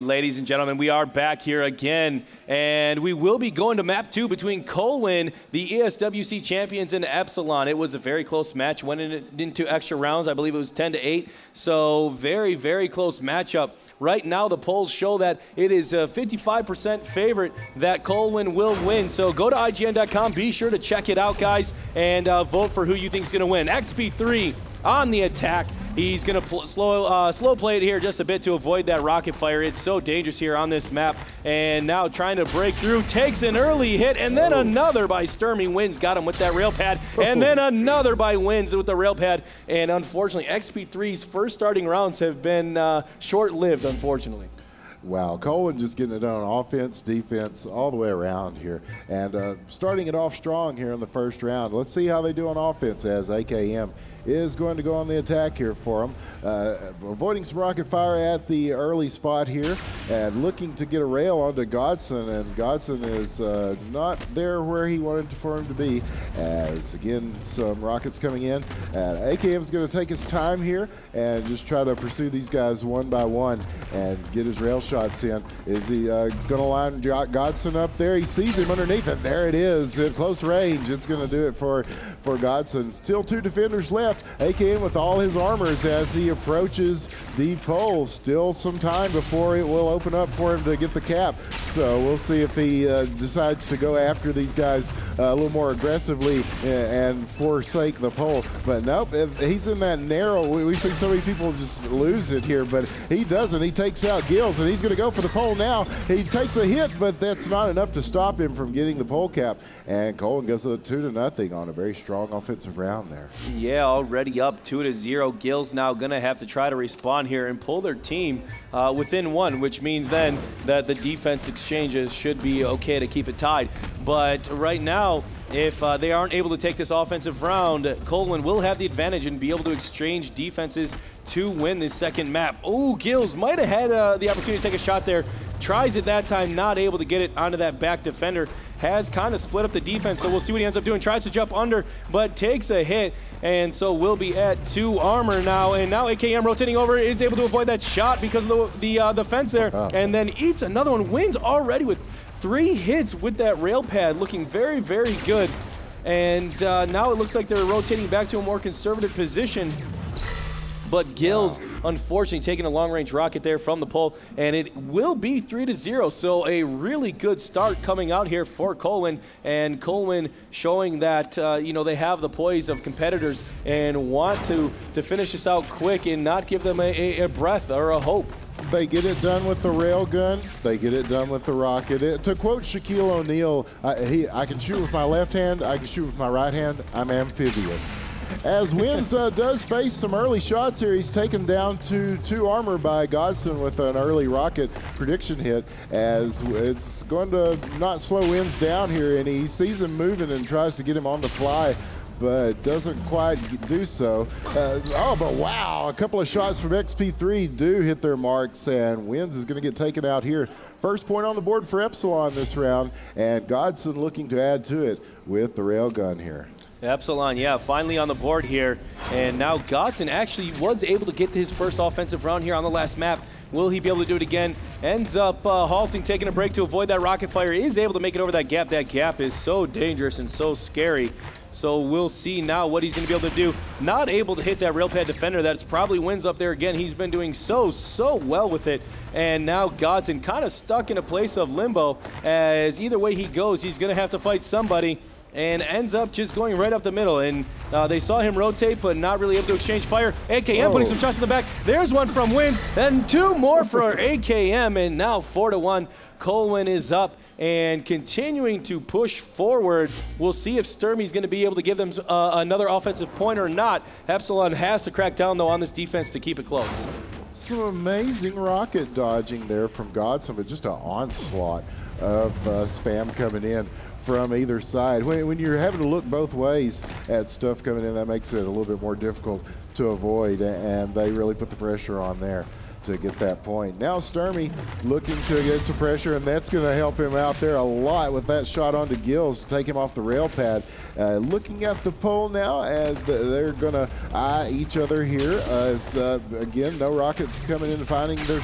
Ladies and gentlemen, we are back here again, and we will be going to map 2 between Colwn, the ESWC champions, and Epsilon. It was a very close match, went into extra rounds. I believe it was 10-8, so very, very close matchup. Right now, the polls show that it is a 55% favorite that Colwn will win. So go to IGN.com, be sure to check it out, guys, and vote for who you think is going to win. XP3 on the attack. He's going to slow play it here just a bit to avoid that rocket fire. It's so dangerous here on this map. And now trying to break through, takes an early hit, and then another by Sturmy. Wins got him with that rail pad, and then another by Wins with the rail pad. And unfortunately, XP3's first starting rounds have been short-lived, unfortunately. Wow, Colwn just getting it done on offense, defense, all the way around here. And starting it off strong here in the first round. Let's see how they do on offense as AKM is going to go on the attack here for them. Avoiding some rocket fire at the early spot here and looking to get a rail onto Godson, and Godson is not there where he wanted for him to be, as again some rockets coming in. AKM is going to take his time here and just try to pursue these guys one by one and get his rail shots in. Is he going to line Godson up there? He sees him underneath, and there it is at close range. It's going to do it for Godson. Still 2 defenders left. AKM with all his armors as he approaches the poles. Still some time before it will open up for him to get the cap. So we'll see if he decides to go after these guys a little more aggressively and forsake the pole. But nope, he's in that narrow. We've seen so many people just lose it here, but he doesn't. He takes out Gills, and he's going to go for the pole now. He takes a hit, but that's not enough to stop him from getting the pole cap. And Colwn goes 2-0 on a very strong offensive round there. Yeah, already up 2-0. Gills now going to have to try to respond here and pull their team within 1, which means then that the defense exchanges should be okay to keep it tied. But right now, if they aren't able to take this offensive round, Colwn will have the advantage and be able to exchange defenses to win this second map. Oh, Gills might have had the opportunity to take a shot there. Tries it that time, not able to get it onto that back defender. Has kind of split up the defense, so we'll see what he ends up doing. Tries to jump under, but takes a hit, and so we'll be at 2 armor now. And now AKM rotating over is able to avoid that shot because of the fence there, and then eats another one. Wins already with 3 hits with that rail pad, looking very, very good. And now it looks like they're rotating back to a more conservative position. But Gills, unfortunately, taking a long-range rocket there from the pole, and it will be 3-0. So a really good start coming out here for Colwn, and Colwn showing that you know, they have the poise of competitors and want to finish this out quick and not give them a breath or a hope. They get it done with the rail gun. They get it done with the rocket. To quote Shaquille O'Neal, I can shoot with my left hand. I can shoot with my right hand. I'm amphibious. As Wins does face some early shots here, he's taken down to 2 armor by Godson with an early rocket prediction hit, as it's going to not slow Wins down here, and he sees him moving and tries to get him on the fly, but doesn't quite do so. Oh, but wow, a couple of shots from XP3 do hit their marks, and Wins is going to get taken out here. First point on the board for Epsilon this round, and Godson looking to add to it with the railgun here. Epsilon, yeah, finally on the board here. And now Godson actually was able to get to his first offensive round here on the last map. Will he be able to do it again? Ends up halting, taking a break to avoid that rocket fire. Is able to make it over that gap. That gap is so dangerous and so scary. So we'll see now what he's going to be able to do. Not able to hit that rail pad defender. That's probably Wins up there again. He's been doing so well with it. And now Godson kind of stuck in a place of limbo, as either way he goes, he's going to have to fight somebody, and ends up just going right up the middle. And they saw him rotate, but not really able to exchange fire. AKM putting some shots in the back. There's one from Wins, and 2 more for AKM, and now 4-1. Colwn is up and continuing to push forward. We'll see if Sturmy's going to be able to give them another offensive point or not. Epsilon has to crack down, though, on this defense to keep it close. Some amazing rocket dodging there from Godson, but just an onslaught of spam coming in from either side. When you're having to look both ways at stuff coming in, that makes it a little bit more difficult to avoid, and they really put the pressure on there to get that point. Now Sturmy looking to get some pressure, and that's going to help him out there a lot with that shot onto Gills to take him off the rail pad. Looking at the pole now, and they're going to eye each other here. As again, no rockets coming in and finding their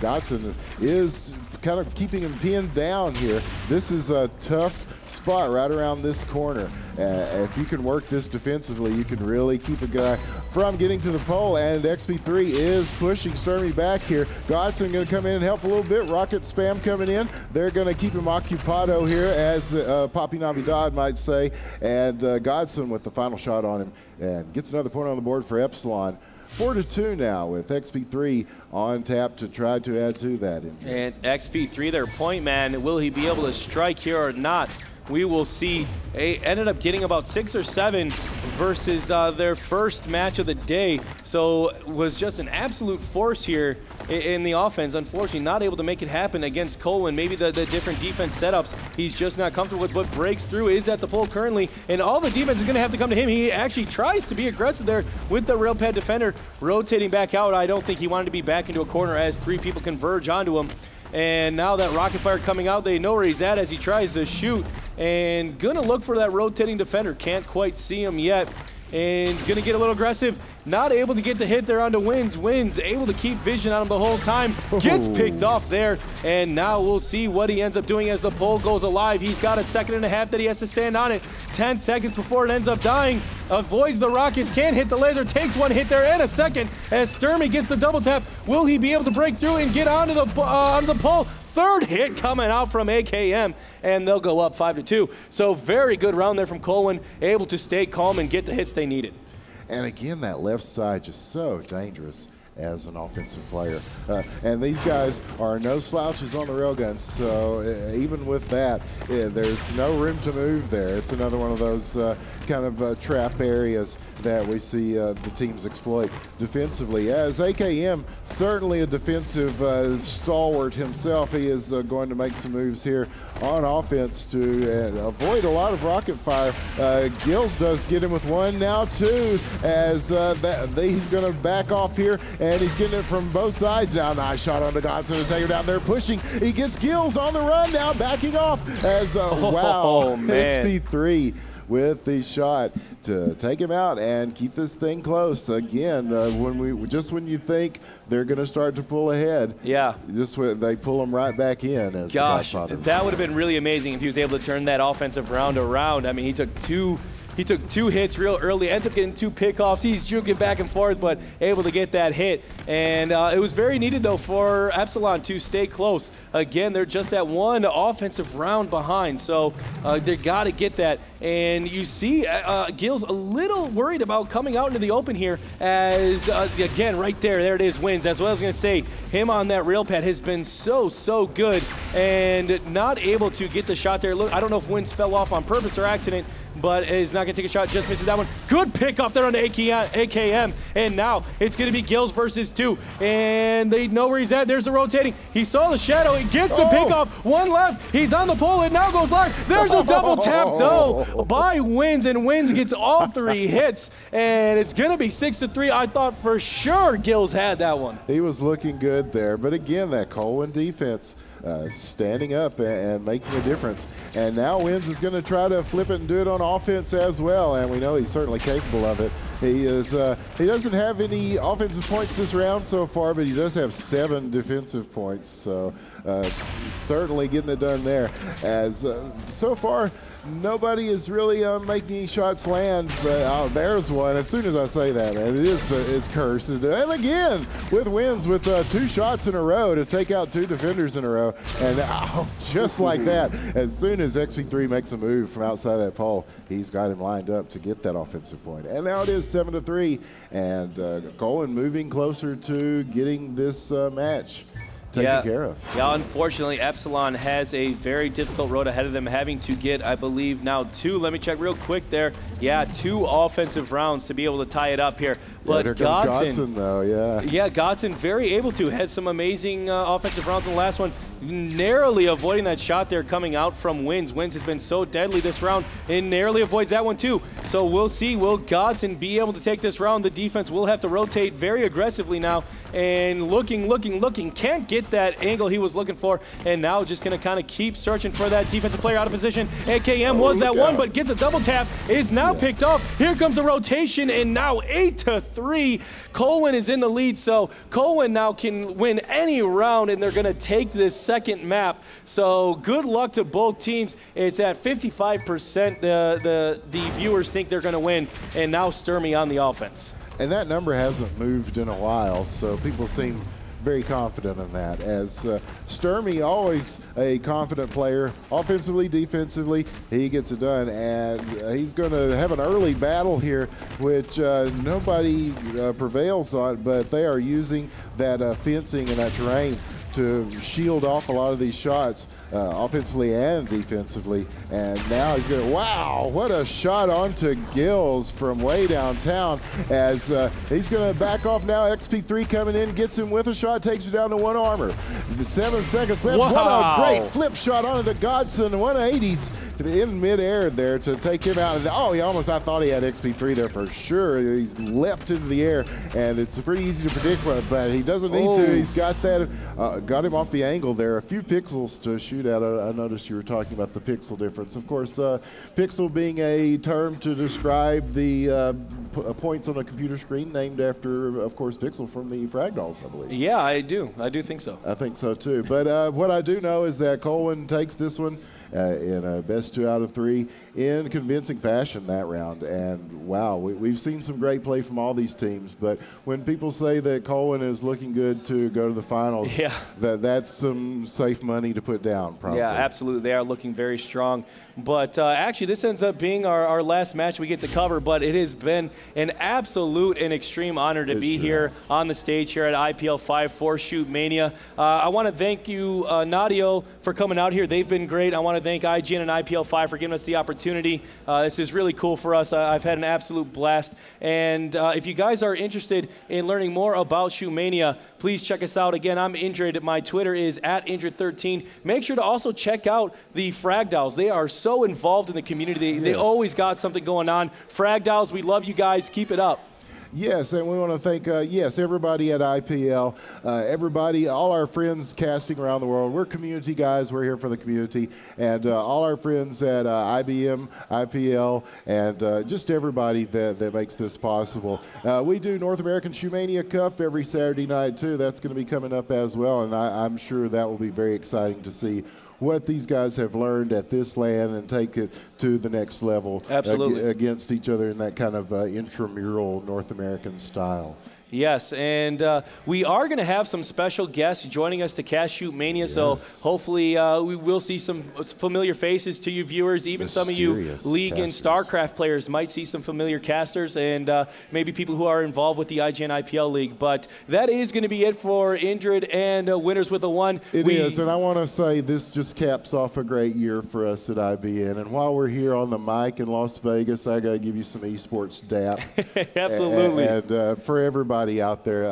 Godson is kind of keeping him pinned down here. This is a tough spot right around this corner. If you can work this defensively, you can really keep a guy from getting to the pole, and XP3 is pushing Sturmy back here. Godson going to come in and help a little bit. Rocket spam coming in. They're going to keep him occupado here, as Papi Navidad might say, and Godson with the final shot on him and gets another point on the board for Epsilon. 4-2 now with XP3 on tap to try to add to that injury. And XP3, their point man, will he be able to strike here or not? We will see. They ended up getting about 6 or 7 versus their first match of the day. So it was just an absolute force here in the offense. Unfortunately, not able to make it happen against Colwn. Maybe the different defense setups he's just not comfortable with, but breaks through, is at the pole currently, and all the defense is going to have to come to him. He actually tries to be aggressive there with the rail pad defender rotating back out. I don't think he wanted to be back into a corner as 3 people converge onto him. And now that rocket fire coming out, they know where he's at as he tries to shoot. And gonna look for that rotating defender. Can't quite see him yet. And gonna get a little aggressive. Not able to get the hit there onto Wins. Wins able to keep vision on him the whole time. Gets picked off there. And now we'll see what he ends up doing as the pole goes alive. He's got a 1.5 seconds that he has to stand on it. 10 seconds before it ends up dying. Avoids the rockets, can't hit the laser, takes 1 hit there and a second as Sturmy gets the double tap. Will he be able to break through and get onto the pole? 3rd hit coming out from AKM, and they'll go up 5-2. So very good round there from Colwn, able to stay calm and get the hits they needed. And again, that left side just so dangerous as an offensive player. And these guys are no slouches on the railguns, so even with that, there's no room to move there. It's another one of those kind of trap areas that we see the teams exploit defensively. As AKM, certainly a defensive stalwart himself, he is going to make some moves here on offense to avoid a lot of rocket fire. Gills does get him with 1, now 2, as he's going to back off here, and he's getting it from both sides now. Nice shot on the Godson to take him down there, pushing. He gets Gills on the run now, backing off as, wow, XP3 with the shot to take him out and keep this thing close. Again, when you think they're going to start to pull ahead, yeah, they pull them right back in. As gosh, that would have been really amazing if he was able to turn that offensive round around. I mean, he took two hits real early, ends up getting 2 pickoffs. He's juking back and forth, but able to get that hit. And it was very needed, though, for Epsilon to stay close. Again, they're just at 1 offensive round behind, so they got to get that. And you see Gil's a little worried about coming out into the open here as, again, right there it is, Wins. That's what I was going to say. Him on that rail pad has been so good, and not able to get the shot there. Look, I don't know if Wins fell off on purpose or accident, but is not going to take a shot, just misses that one. Good pick off there on the AKM, and now it's going to be Gills versus 2, and they know where he's at. There's the rotating. He saw the shadow. He gets the pick off. 1 left. He's on the pole. It now goes live. There's a double tap, though, by Wins, and Wins gets all 3 hits, and it's going to be 6-3. I thought for sure Gills had that one. He was looking good there, but again, that Colwn defense standing up and making a difference. And now Wins is going to try to flip it and do it on offense as well, and we know he's certainly capable of it. He doesn't have any offensive points this round so far, but he does have 7 defensive points, so certainly getting it done there. As so far, nobody is really making any shots land, but there's one. As soon as I say that, man, it curses. And again, with Wins with 2 shots in a row to take out 2 defenders in a row. And just like that, as soon as XP3 makes a move from outside that pole, he's got him lined up to get that offensive point. And now it is 7-3, and Colwn moving closer to getting this match taken care of. Yeah, unfortunately, Epsilon has a very difficult road ahead of them, having to get, I believe, now 2. Let me check real quick there. Yeah, 2 offensive rounds to be able to tie it up here. But here comes Godson, though, yeah, Godson very able to. Had some amazing offensive rounds in the last one. Narrowly avoiding that shot there coming out from Wins. Wins has been so deadly this round and narrowly avoids that one too. So we'll see, will Godson be able to take this round? The defense will have to rotate very aggressively now and looking, can't get that angle he was looking for, and now just going to kind of keep searching for that defensive player out of position. AKM was that one, but gets a double tap, is now picked off. Here comes the rotation, and now 8-3. Colwn is in the lead, so Colwn now can win any round, and they're going to take this second map. So good luck to both teams. It's at 55%. The viewers think they're going to win, and now Sturmy on the offense. And that number hasn't moved in a while, so people seem very confident in that. As Sturmy, always a confident player, offensively, defensively, he gets it done. And he's going to have an early battle here, which nobody prevails on, but they are using that fencing and that terrain to shield off a lot of these shots, offensively and defensively. And now he's going to, wow, what a shot onto Gills from way downtown, as he's going to back off now. XP3 coming in, gets him with a shot, takes you down to one armor. 7 seconds left. Wow. What a great flip shot onto Godson, 180s in midair there to take him out. And oh, I thought he had XP3 there for sure. He's leapt into the air, and it's pretty easy to predict, but he doesn't need to. He's got that, got him off the angle there. A few pixels to shoot at. I noticed you were talking about the pixel difference. Of course, pixel being a term to describe the points on a computer screen, named after, of course, Pixel from the Frag Dolls, I believe. Yeah, I do think so. I think so too. But what I do know is that Colwn takes this one in a best 2 out of 3 in convincing fashion that round. And wow, we've seen some great play from all these teams, but when people say that Colwn is looking good to go to the finals, that's some safe money to put down, probably. Yeah, absolutely. They are looking very strong. But actually, this ends up being our last match we get to cover, but it has been an absolute and extreme honor to be here on the stage here at IPL 5 for Shootmania. I want to thank you, Nadio, for coming out here. They've been great. I want to thank IGN and IPL 5 for giving us the opportunity. This is really cool for us. I've had an absolute blast. And if you guys are interested in learning more about Shootmania, please check us out. Again, I'm Indrid. My Twitter is @Indrid13. Make sure to also check out the Frag Dolls. They are so involved in the community. They always got something going on. Frag Dolls, we love you guys. Keep it up. Yes, and we want to thank, everybody at IPL, everybody, all our friends casting around the world. We're community guys. We're here for the community. And all our friends at IBM, IPL, and just everybody that makes this possible. We do North American Shootmania Cup every Saturday night, too. That's going to be coming up as well, and I'm sure that will be very exciting to see what these guys have learned at this land and take it to the next level. Absolutely. Against each other in that kind of intramural North American style. Yes, and we are going to have some special guests joining us to cast Shootmania, so hopefully we will see some familiar faces to you viewers. Even some of you League and StarCraft players might see some familiar casters, and maybe people who are involved with the IGN IPL League. But that is going to be it for Indrid and Winners with a 1. It is, and I want to say this just caps off a great year for us at IBN. And while we're here on the mic in Las Vegas, I got to give you some esports dap. Absolutely. And for everybody out there,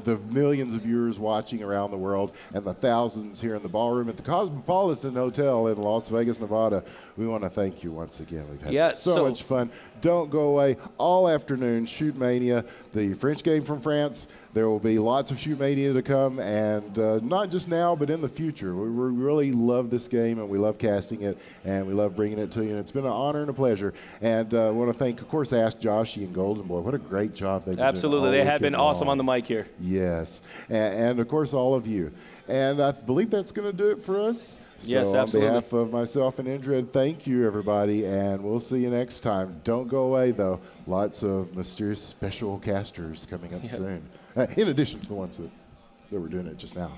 the millions of viewers watching around the world, and the thousands here in the ballroom at the Cosmopolitan Hotel in Las Vegas, Nevada, we want to thank you once again. We've had so much fun. Don't go away all afternoon. Shootmania, the French game from France. There will be lots of Shootmania to come, and not just now, but in the future. We really love this game, and we love casting it, and we love bringing it to you. And it's been an honor and a pleasure. And I want to thank, of course, Ask Joshy and Golden Boy. What a great job they've been doing. Absolutely. They have been awesome on the mic here. Yes. And of course, all of you. And I believe that's going to do it for us. Yes, so absolutely. On behalf of myself and Indrid, thank you, everybody, and we'll see you next time. Don't go away, though. Lots of mysterious special casters coming up soon, in addition to the ones that were doing it just now.